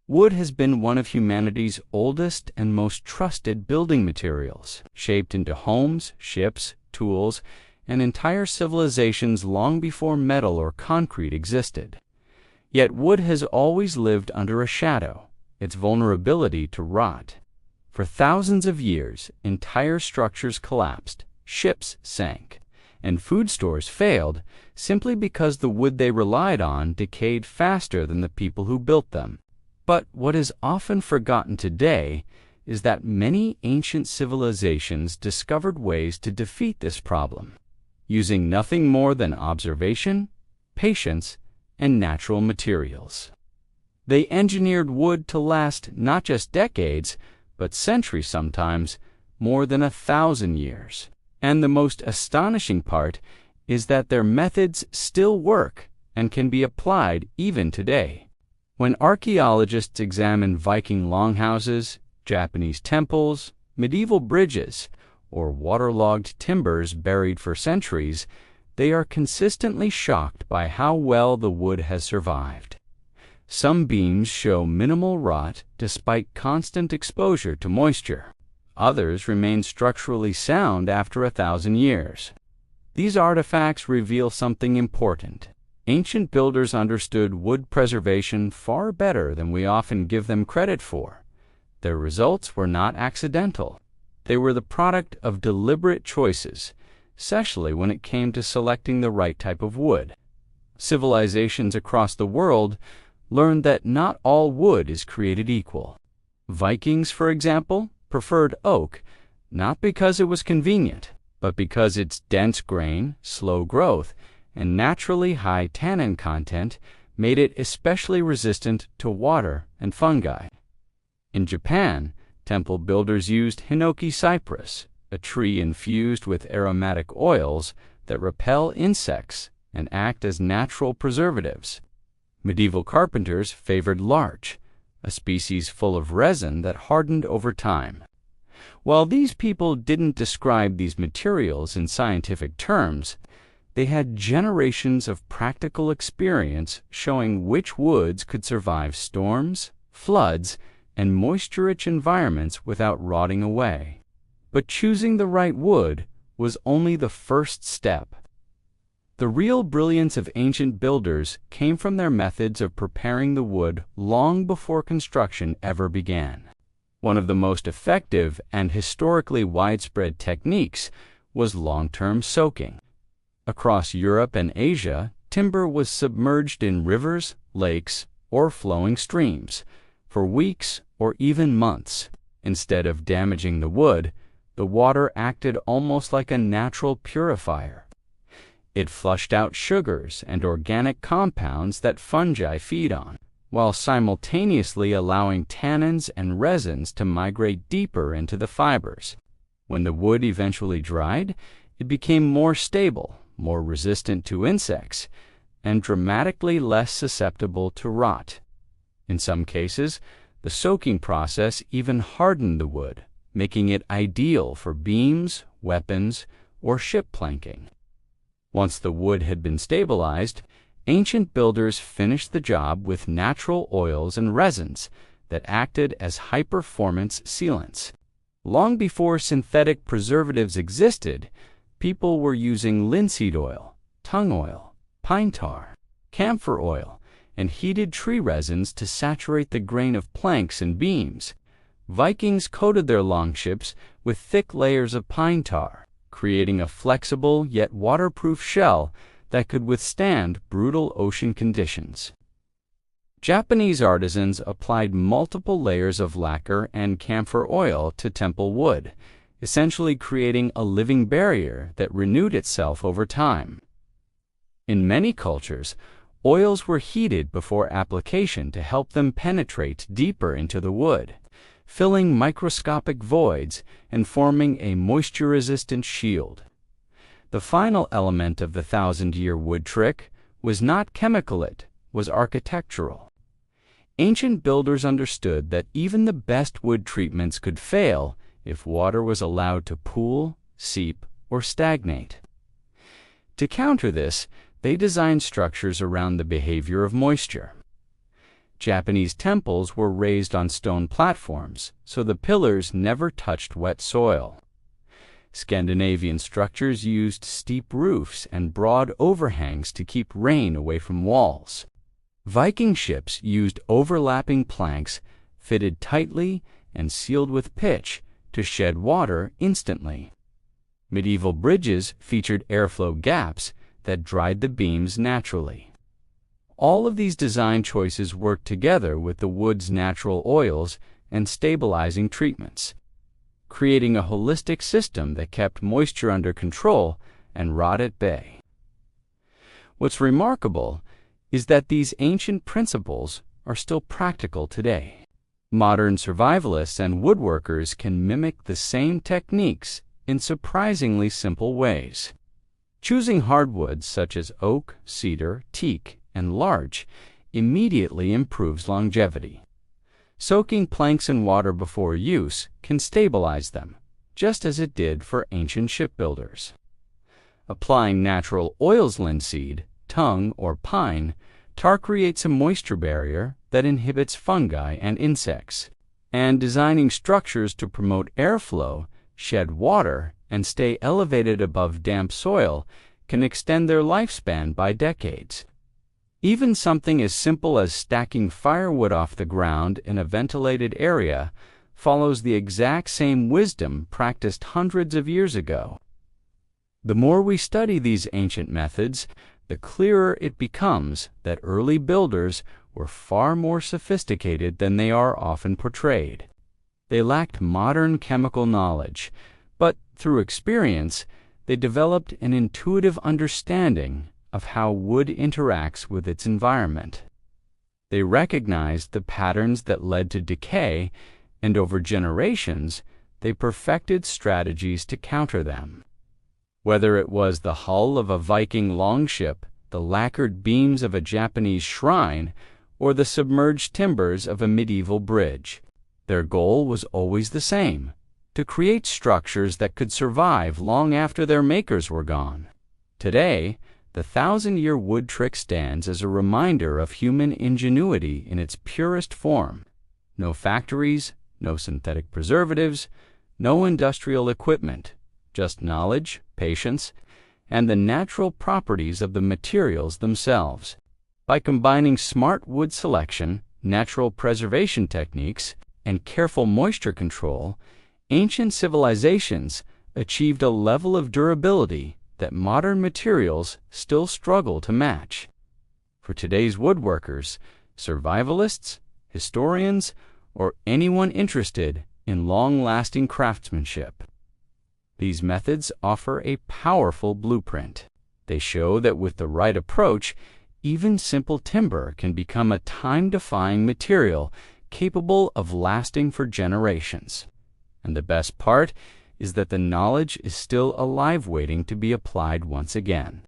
Wood has been one of humanity's oldest and most trusted building materials, shaped into homes, ships, tools, and entire civilizations long before metal or concrete existed. Yet wood has always lived under a shadow, its vulnerability to rot. For thousands of years, entire structures collapsed, ships sank, and food stores failed simply because the wood they relied on decayed faster than the people who built them. But what is often forgotten today is that many ancient civilizations discovered ways to defeat this problem, using nothing more than observation, patience, and natural materials. They engineered wood to last not just decades, but centuries, sometimes more than 1,000 years. And the most astonishing part is that their methods still work and can be applied even today. When archaeologists examine Viking longhouses, Japanese temples, medieval bridges, or waterlogged timbers buried for centuries, they are consistently shocked by how well the wood has survived. Some beams show minimal rot despite constant exposure to moisture. Others remain structurally sound after 1,000 years. These artifacts reveal something important. Ancient builders understood wood preservation far better than we often give them credit for. Their results were not accidental. They were the product of deliberate choices, especially when it came to selecting the right type of wood. Civilizations across the world learned that not all wood is created equal. Vikings, for example, preferred oak, not because it was convenient, but because its dense grain, slow growth, and naturally high tannin content made it especially resistant to water and fungi. In Japan, temple builders used hinoki cypress, a tree infused with aromatic oils that repel insects and act as natural preservatives. Medieval carpenters favored larch, a species full of resin that hardened over time. While these people didn't describe these materials in scientific terms, they had generations of practical experience showing which woods could survive storms, floods, and moisture-rich environments without rotting away. But choosing the right wood was only the first step. The real brilliance of ancient builders came from their methods of preparing the wood long before construction ever began. One of the most effective and historically widespread techniques was long-term soaking. Across Europe and Asia, timber was submerged in rivers, lakes, or flowing streams for weeks or even months. Instead of damaging the wood, the water acted almost like a natural purifier. It flushed out sugars and organic compounds that fungi feed on, while simultaneously allowing tannins and resins to migrate deeper into the fibers. When the wood eventually dried, it became more stable, more resistant to insects, and dramatically less susceptible to rot. In some cases, the soaking process even hardened the wood, making it ideal for beams, weapons, or ship planking. Once the wood had been stabilized, ancient builders finished the job with natural oils and resins that acted as high-performance sealants. Long before synthetic preservatives existed, people were using linseed oil, tung oil, pine tar, camphor oil, and heated tree resins to saturate the grain of planks and beams. Vikings coated their longships with thick layers of pine tar, creating a flexible yet waterproof shell that could withstand brutal ocean conditions. Japanese artisans applied multiple layers of lacquer and camphor oil to temple wood, essentially creating a living barrier that renewed itself over time. In many cultures, oils were heated before application to help them penetrate deeper into the wood, filling microscopic voids and forming a moisture-resistant shield. The final element of the 1,000-year wood trick was not chemical, it was architectural. Ancient builders understood that even the best wood treatments could fail if water was allowed to pool, seep, or stagnate. To counter this, they designed structures around the behavior of moisture. Japanese temples were raised on stone platforms, so the pillars never touched wet soil. Scandinavian structures used steep roofs and broad overhangs to keep rain away from walls. Viking ships used overlapping planks fitted tightly and sealed with pitch to shed water instantly. Medieval bridges featured airflow gaps that dried the beams naturally. All of these design choices worked together with the wood's natural oils and stabilizing treatments, creating a holistic system that kept moisture under control and rot at bay. What's remarkable is that these ancient principles are still practical today. Modern survivalists and woodworkers can mimic the same techniques in surprisingly simple ways. Choosing hardwoods such as oak, cedar, teak, and larch immediately improves longevity. Soaking planks in water before use can stabilize them, just as it did for ancient shipbuilders. Applying natural oils linseed, tung, or pine, tar creates a moisture barrier that inhibits fungi and insects. And designing structures to promote airflow, shed water, and stay elevated above damp soil can extend their lifespan by decades. Even something as simple as stacking firewood off the ground in a ventilated area follows the exact same wisdom practiced hundreds of years ago. The more we study these ancient methods, the clearer it becomes that early builders were far more sophisticated than they are often portrayed. They lacked modern chemical knowledge, but through experience, they developed an intuitive understanding of how wood interacts with its environment. They recognized the patterns that led to decay, and over generations, they perfected strategies to counter them. Whether it was the hull of a Viking longship, the lacquered beams of a Japanese shrine, or the submerged timbers of a medieval bridge, their goal was always the same: to create structures that could survive long after their makers were gone. Today, the 1,000-year wood trick stands as a reminder of human ingenuity in its purest form. No factories, no synthetic preservatives, no industrial equipment, just knowledge, patience, and the natural properties of the materials themselves. By combining smart wood selection, natural preservation techniques, and careful moisture control, ancient civilizations achieved a level of durability that modern materials still struggle to match. For today's woodworkers, survivalists, historians, or anyone interested in long-lasting craftsmanship, these methods offer a powerful blueprint. They show that with the right approach, even simple timber can become a time-defying material capable of lasting for generations. And the best part is that the knowledge is still alive, waiting to be applied once again.